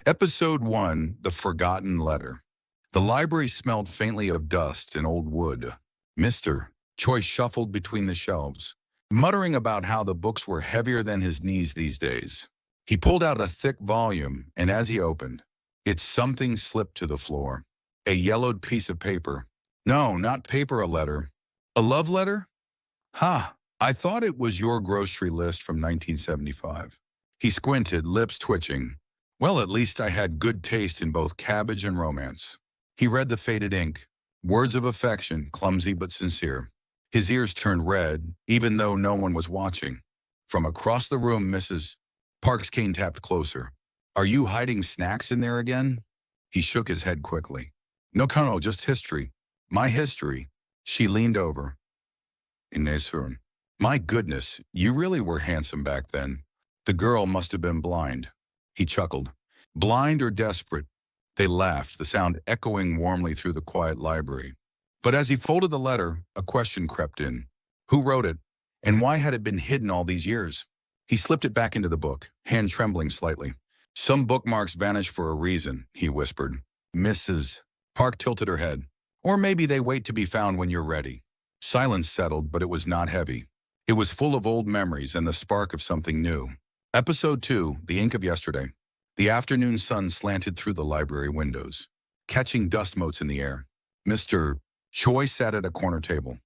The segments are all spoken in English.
Episode 1, The Forgotten Letter. The library smelled faintly of dust and old wood. Mr. Choi shuffled between the shelves, muttering about how the books were heavier than his knees these days. He pulled out a thick volume, and as he opened, something slipped to the floor. A yellowed piece of paper. No, not paper, a letter. A love letter? Ha! I thought it was your grocery list from 1975. He squinted, lips twitching. Well, at least I had good taste in both cabbage and romance. He read the faded ink. Words of affection, clumsy but sincere. His ears turned red, even though no one was watching. From across the room, Mrs. Park's cane tapped closer. Are you hiding snacks in there again? He shook his head quickly. No, Colonel, just history. My history. She leaned over. Inesun. My goodness, you really were handsome back then. The girl must have been blind. He chuckled. Blind or desperate? They laughed, the sound echoing warmly through the quiet library. But as he folded the letter, a question crept in. Who wrote it? And why had it been hidden all these years? He slipped it back into the book, hand trembling slightly. Some bookmarks vanish for a reason, he whispered. Mrs. Park tilted her head. Or maybe they wait to be found when you're ready. Silence settled, but it was not heavy. It was full of old memories and the spark of something new. Episode 2, The Ink of Yesterday. The afternoon sun slanted through the library windows, catching dust motes in the air. Mr. Choi sat at a corner table,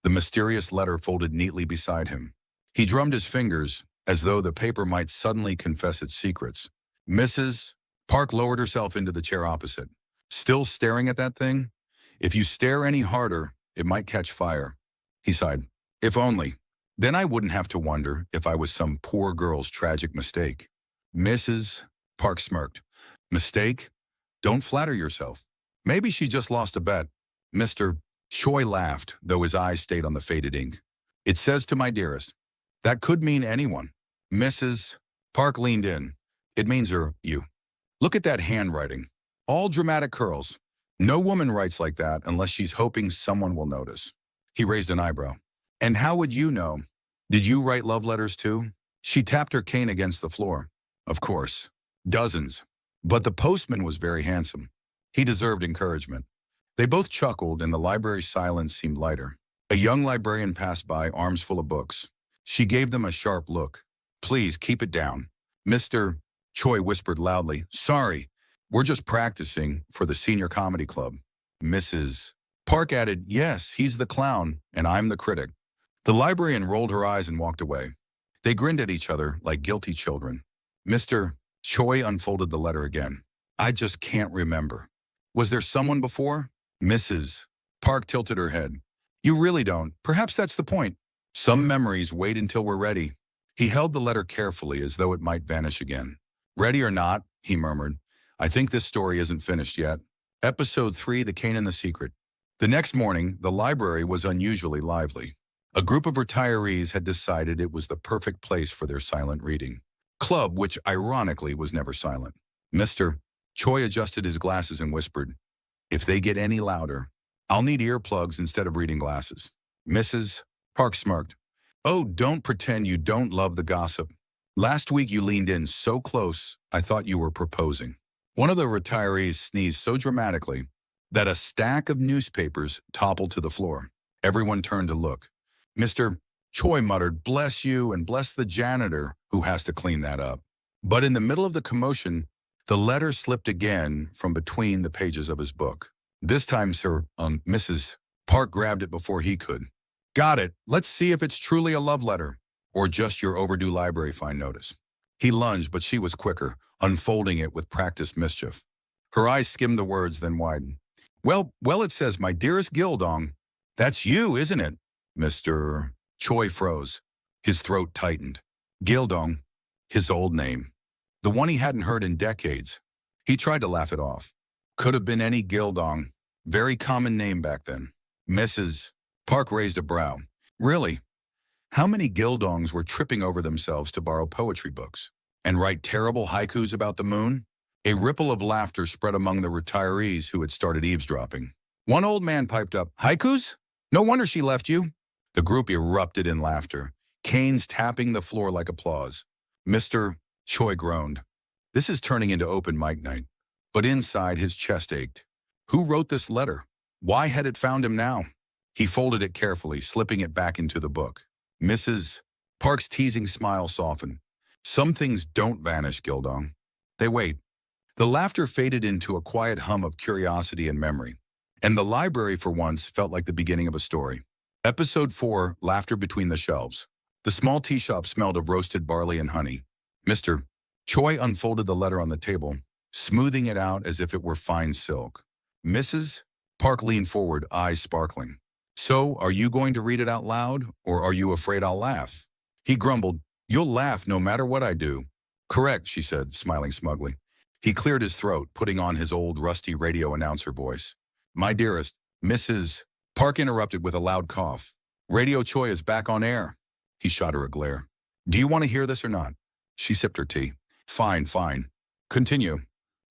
the mysterious letter folded neatly beside him. He drummed his fingers as though the paper might suddenly confess its secrets. Mrs. Park lowered herself into the chair opposite. Still staring at that thing? If you stare any harder, it might catch fire. He sighed. If only. Then I wouldn't have to wonder if I was some poor girl's tragic mistake. Mrs. Park smirked. Mistake? Don't flatter yourself. Maybe she just lost a bet. Mr. Choi laughed, though his eyes stayed on the faded ink. It says to my dearest. That could mean anyone. Mrs. Park leaned in. It means you. Look at that handwriting. All dramatic curls. No woman writes like that unless she's hoping someone will notice. He raised an eyebrow. And how would you know? Did you write love letters too? She tapped her cane against the floor. Of course. Dozens. But the postman was very handsome. He deserved encouragement. They both chuckled and the library's silence seemed lighter. A young librarian passed by, arms full of books. She gave them a sharp look. Please keep it down. Mr. Choi whispered loudly. Sorry, we're just practicing for the senior comedy club. Mrs. Park added, yes, he's the clown and I'm the critic. The librarian rolled her eyes and walked away. They grinned at each other like guilty children. Mr. Choi unfolded the letter again. I just can't remember. Was there someone before? Mrs. Park tilted her head. You really don't. Perhaps that's the point. Some memories wait until we're ready. He held the letter carefully as though it might vanish again. Ready or not, he murmured, I think this story isn't finished yet. Episode 3, The Cane and the Secret. The next morning, the library was unusually lively. A group of retirees had decided it was the perfect place for their silent reading club, which ironically was never silent. Mr. Choi adjusted his glasses and whispered, if they get any louder, I'll need earplugs instead of reading glasses. Mrs. Park smirked. Oh, don't pretend you don't love the gossip. Last week you leaned in so close, I thought you were proposing. One of the retirees sneezed so dramatically that a stack of newspapers toppled to the floor. Everyone turned to look. Mr. Choi muttered, bless you and bless the janitor who has to clean that up. But in the middle of the commotion, the letter slipped again from between the pages of his book. This time, Mrs. Park grabbed it before he could. Got it. Let's see if it's truly a love letter or just your overdue library fine notice. He lunged, but she was quicker, unfolding it with practiced mischief. Her eyes skimmed the words, then widened. Well, it says, my dearest Gildong. That's you, isn't it? Mr. Choi froze. His throat tightened. Gildong, his old name. The one he hadn't heard in decades. He tried to laugh it off. Could have been any Gildong. Very common name back then. Mrs. Park raised a brow. Really? How many Gildongs were tripping over themselves to borrow poetry books and write terrible haikus about the moon? A ripple of laughter spread among the retirees who had started eavesdropping. One old man piped up, haikus? No wonder she left you. The group erupted in laughter, canes tapping the floor like applause. Mr. Choi groaned. This is turning into open mic night. But inside, his chest ached. Who wrote this letter? Why had it found him now? He folded it carefully, slipping it back into the book. Mrs. Park's teasing smile softened. Some things don't vanish, Gildong. They wait. The laughter faded into a quiet hum of curiosity and memory. And the library, for once, felt like the beginning of a story. Episode 4, Laughter Between the Shelves. The small tea shop smelled of roasted barley and honey. Mr. Choi unfolded the letter on the table, smoothing it out as if it were fine silk. Mrs. Park leaned forward, eyes sparkling. So, are you going to read it out loud, or are you afraid I'll laugh? He grumbled, You'll laugh no matter what I do. Correct, she said, smiling smugly. He cleared his throat, putting on his old rusty radio announcer voice. My dearest, Mrs. Park interrupted with a loud cough. Radio Choi is back on air. He shot her a glare. Do you want to hear this or not? She sipped her tea. Fine, fine. Continue.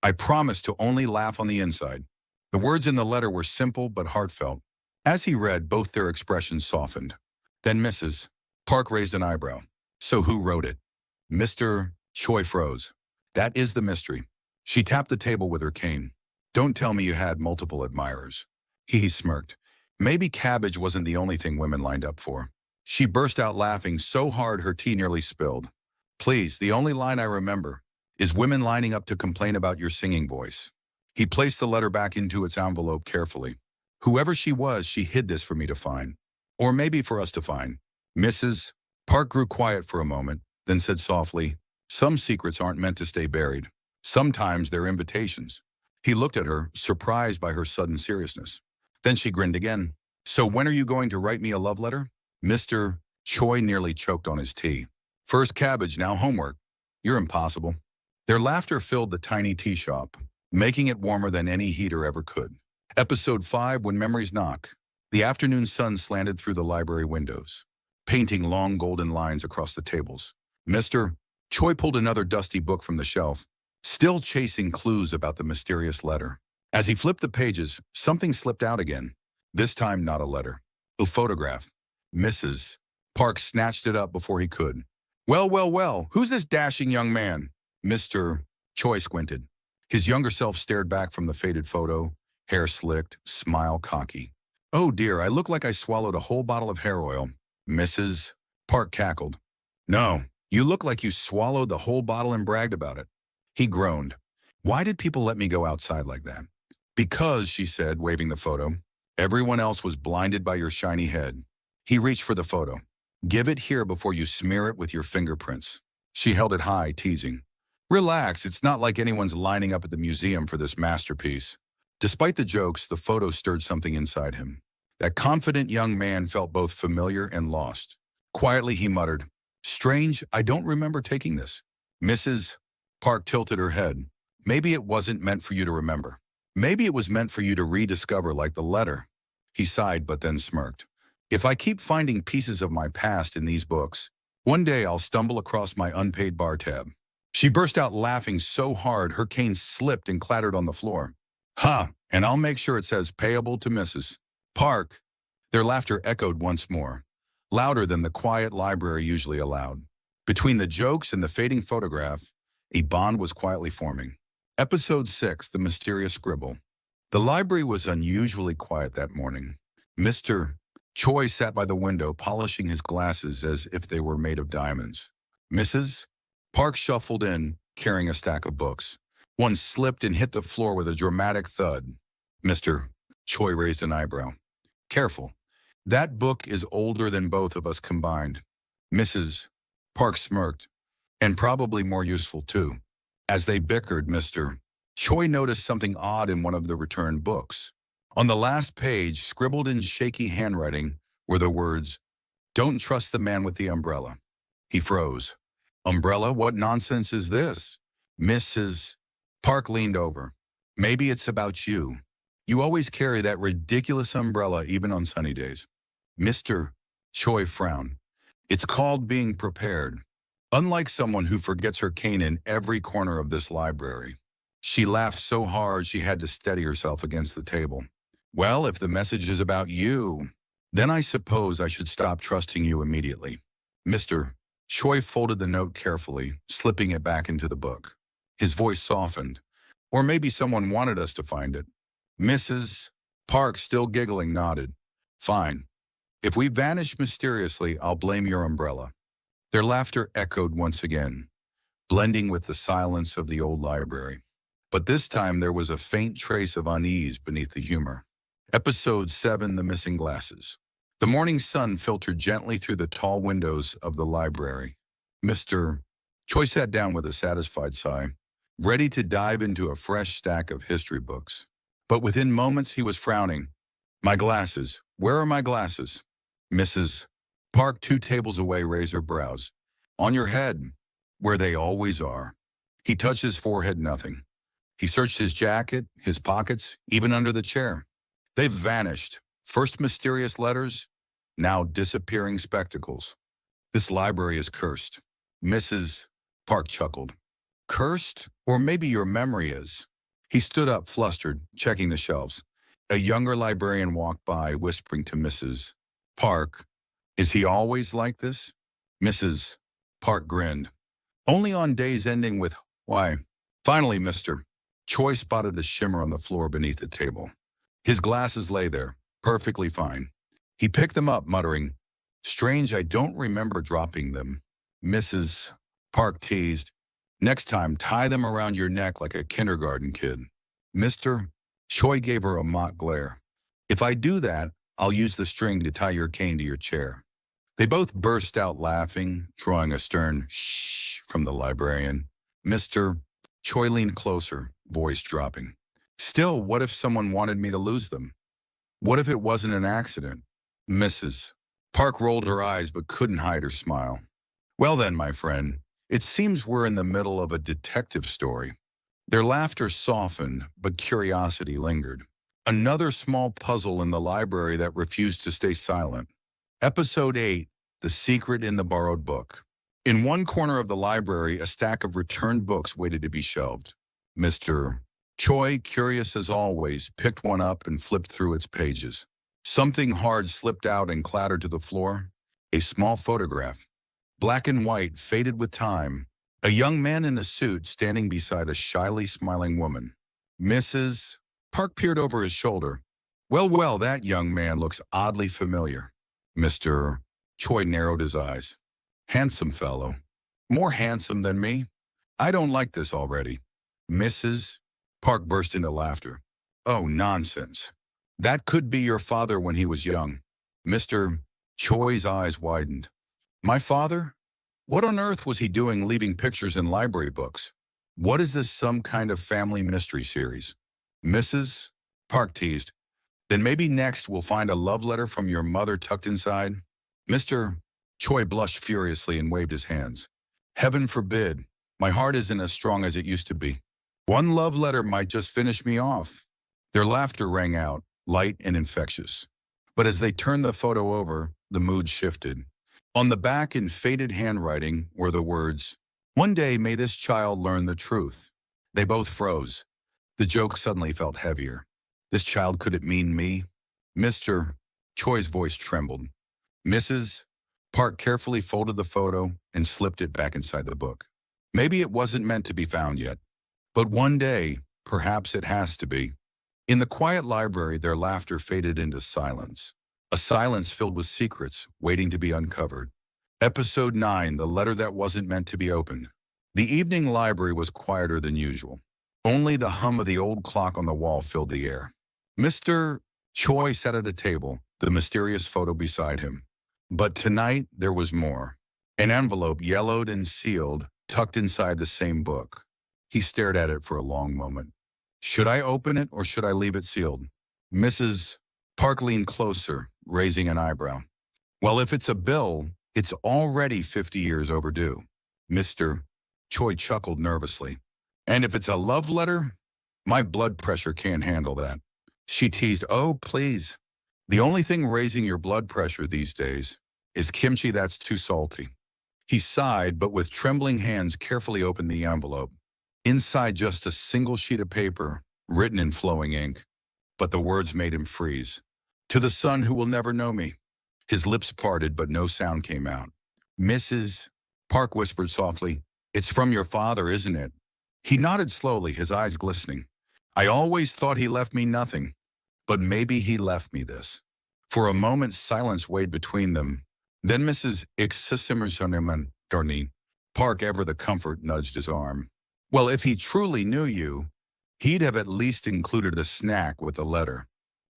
I promise to only laugh on the inside. The words in the letter were simple but heartfelt. As he read, both their expressions softened. Then Mrs. Park raised an eyebrow. So who wrote it? Mr. Choi froze. That is the mystery. She tapped the table with her cane. Don't tell me you had multiple admirers. He smirked. Maybe cabbage wasn't the only thing women lined up for. She burst out laughing so hard her tea nearly spilled. Please, the only line I remember is women lining up to complain about your singing voice. He placed the letter back into its envelope carefully. Whoever she was, she hid this for me to find. Or maybe for us to find. Mrs. Park grew quiet for a moment, then said softly, Some secrets aren't meant to stay buried. Sometimes they're invitations. He looked at her, surprised by her sudden seriousness. Then she grinned again. So when are you going to write me a love letter? Mr. Choi nearly choked on his tea. First cabbage, now homework. You're impossible. Their laughter filled the tiny tea shop, making it warmer than any heater ever could. Episode 5, When Memories Knock. The afternoon sun slanted through the library windows, painting long golden lines across the tables. Mr. Choi pulled another dusty book from the shelf, still chasing clues about the mysterious letter. As he flipped the pages, something slipped out again. This time not a letter. A photograph. Mrs. Park snatched it up before he could. Well, well, well, who's this dashing young man? Mr. Choi squinted. His younger self stared back from the faded photo, hair slicked, smile cocky. Oh dear, I look like I swallowed a whole bottle of hair oil. Mrs. Park cackled. No, you look like you swallowed the whole bottle and bragged about it. He groaned. Why did people let me go outside like that? Because, she said, waving the photo, everyone else was blinded by your shiny head. He reached for the photo. Give it here before you smear it with your fingerprints. She held it high, teasing. Relax, it's not like anyone's lining up at the museum for this masterpiece. Despite the jokes, the photo stirred something inside him. That confident young man felt both familiar and lost. Quietly he muttered, Strange, I don't remember taking this. Mrs. Park tilted her head. Maybe it wasn't meant for you to remember. Maybe it was meant for you to rediscover like the letter. He sighed but then smirked. If I keep finding pieces of my past in these books, one day I'll stumble across my unpaid bar tab. She burst out laughing so hard her cane slipped and clattered on the floor. Ha, and I'll make sure it says payable to Mrs. Park. Their laughter echoed once more, louder than the quiet library usually allowed. Between the jokes and the fading photograph, a bond was quietly forming. Episode 6, The Mysterious Scribble. The library was unusually quiet that morning. Mr. Choi sat by the window, polishing his glasses as if they were made of diamonds. Mrs. Park shuffled in, carrying a stack of books. One slipped and hit the floor with a dramatic thud. Mr. Choi raised an eyebrow. Careful. That book is older than both of us combined. Mrs. Park smirked. And probably more useful, too. As they bickered, Mr. Choi noticed something odd in one of the returned books. On the last page, scribbled in shaky handwriting, were the words, Don't trust the man with the umbrella. He froze. Umbrella? What nonsense is this? Mrs. Park leaned over. Maybe it's about you. You always carry that ridiculous umbrella even on sunny days. Mr. Choi frowned. It's called being prepared. Unlike someone who forgets her cane in every corner of this library. She laughed so hard she had to steady herself against the table. Well, if the message is about you, then I suppose I should stop trusting you immediately. Mr. Choi folded the note carefully, slipping it back into the book. His voice softened. Or maybe someone wanted us to find it. Mrs. Park, still giggling, nodded. Fine. If we vanish mysteriously, I'll blame your umbrella. Their laughter echoed once again, blending with the silence of the old library. But this time there was a faint trace of unease beneath the humor. Episode 7, The Missing Glasses. The morning sun filtered gently through the tall windows of the library. Mr. Choi sat down with a satisfied sigh, ready to dive into a fresh stack of history books. But within moments he was frowning. My glasses. Where are my glasses? Mrs. Park, 2 tables away, raised her brows. On your head, where they always are. He touched his forehead, nothing. He searched his jacket, his pockets, even under the chair. They've vanished. First mysterious letters, now disappearing spectacles. This library is cursed. Mrs. Park chuckled. Cursed? Or maybe your memory is. He stood up, flustered, checking the shelves. A younger librarian walked by, whispering to Mrs. Park, is he always like this? Mrs. Park grinned. Only on days ending with, why? Finally, Mr. Choi spotted a shimmer on the floor beneath the table. His glasses lay there, perfectly fine. He picked them up, muttering, strange, I don't remember dropping them. Mrs. Park teased, next time, tie them around your neck like a kindergarten kid. Mr. Choi gave her a mock glare. If I do that, I'll use the string to tie your cane to your chair. They both burst out laughing, drawing a stern shh from the librarian. Mr. Choi leaned closer, voice dropping. Still, what if someone wanted me to lose them? What if it wasn't an accident? Mrs. Park rolled her eyes but couldn't hide her smile. Well then, my friend, it seems we're in the middle of a detective story. Their laughter softened, but curiosity lingered. Another small puzzle in the library that refused to stay silent. Episode 8, The Secret in the Borrowed Book. In one corner of the library, a stack of returned books waited to be shelved. Mr. Choi, curious as always, picked one up and flipped through its pages. Something hard slipped out and clattered to the floor. A small photograph. Black and white, faded with time. A young man in a suit standing beside a shyly smiling woman. Mrs. Park peered over his shoulder. Well, that young man looks oddly familiar. Mr. Choi narrowed his eyes. Handsome fellow. More handsome than me. I don't like this already. Mrs. Park burst into laughter. Oh, nonsense. That could be your father when he was young. Mr. Choi's eyes widened. My father? What on earth was he doing leaving pictures in library books? What is this, some kind of family mystery series? Mrs. Park teased. Then maybe next we'll find a love letter from your mother tucked inside. Mr. Choi blushed furiously and waved his hands. Heaven forbid. My heart isn't as strong as it used to be. One love letter might just finish me off. Their laughter rang out, light and infectious. But as they turned the photo over, the mood shifted. On the back, in faded handwriting, were the words, one day may this child learn the truth. They both froze. The joke suddenly felt heavier. This child, could it mean me? Mr. Choi's voice trembled. Mrs. Park carefully folded the photo and slipped it back inside the book. Maybe it wasn't meant to be found yet. But one day, perhaps it has to be. In the quiet library, their laughter faded into silence. A silence filled with secrets waiting to be uncovered. Episode 9, The Letter That Wasn't Meant to Be Opened. The evening library was quieter than usual. Only the hum of the old clock on the wall filled the air. Mr. Choi sat at a table, the mysterious photo beside him. But tonight there was more. An envelope, yellowed and sealed, tucked inside the same book. He stared at it for a long moment. Should I open it or should I leave it sealed? Mrs. Park leaned closer, raising an eyebrow. Well, if it's a bill, it's already 50 years overdue. Mr. Choi chuckled nervously. And if it's a love letter, my blood pressure can't handle that. She teased, oh, please. The only thing raising your blood pressure these days is kimchi that's too salty. He sighed, but with trembling hands carefully opened the envelope. Inside, just a single sheet of paper, written in flowing ink. But the words made him freeze. To the son who will never know me. His lips parted, but no sound came out. Mrs. Park whispered softly, it's from your father, isn't it? He nodded slowly, his eyes glistening. I always thought he left me nothing, but maybe he left me this. For a moment, silence weighed between them. Then Mrs. Ixsissimersoneman Darnine, Park ever the comfort, nudged his arm. Well, if he truly knew you, he'd have at least included a snack with the letter.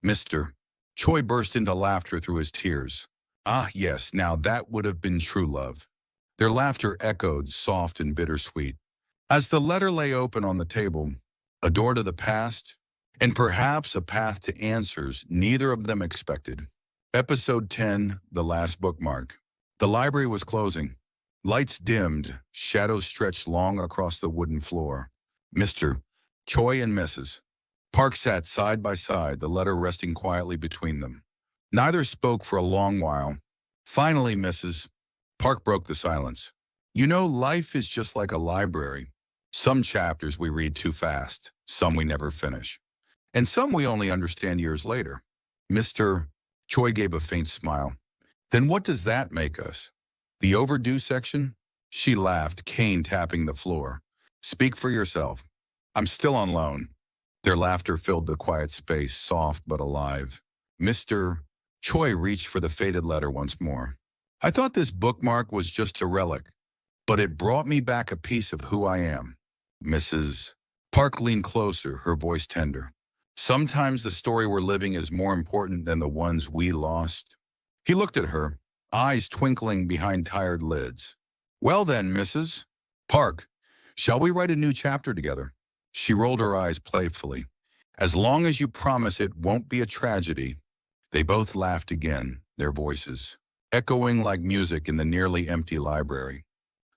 Mr. Choi burst into laughter through his tears. Ah, yes, now that would have been true love. Their laughter echoed, soft and bittersweet. As the letter lay open on the table, a door to the past, and perhaps a path to answers neither of them expected. Episode 10, The Last Bookmark. The library was closing. Lights dimmed, shadows stretched long across the wooden floor. Mr. Choi and Mrs. Park sat side by side, the letter resting quietly between them. Neither spoke for a long while. Finally, Mrs. Park broke the silence. You know, life is just like a library. Some chapters we read too fast, some we never finish, and some we only understand years later. Mr. Choi gave a faint smile. Then what does that make us? The overdue section? She laughed, cane tapping the floor. Speak for yourself. I'm still on loan. Their laughter filled the quiet space, soft but alive. Mr. Choi reached for the faded letter once more. I thought this bookmark was just a relic, but it brought me back a piece of who I am. Mrs. Park leaned closer, her voice tender. Sometimes the story we're living is more important than the ones we lost. He looked at her, eyes twinkling behind tired lids. Well then, Mrs. Park, shall we write a new chapter together? She rolled her eyes playfully. As long as you promise it won't be a tragedy. They both laughed again, their voices echoing like music in the nearly empty library.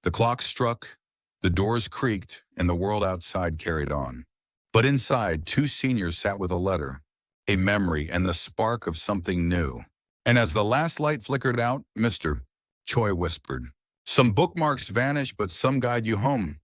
The clock struck, the doors creaked, and the world outside carried on. But inside, two seniors sat with a letter, a memory, and the spark of something new. And as the last light flickered out, Mr. Choi whispered, some bookmarks vanish, but some guide you home.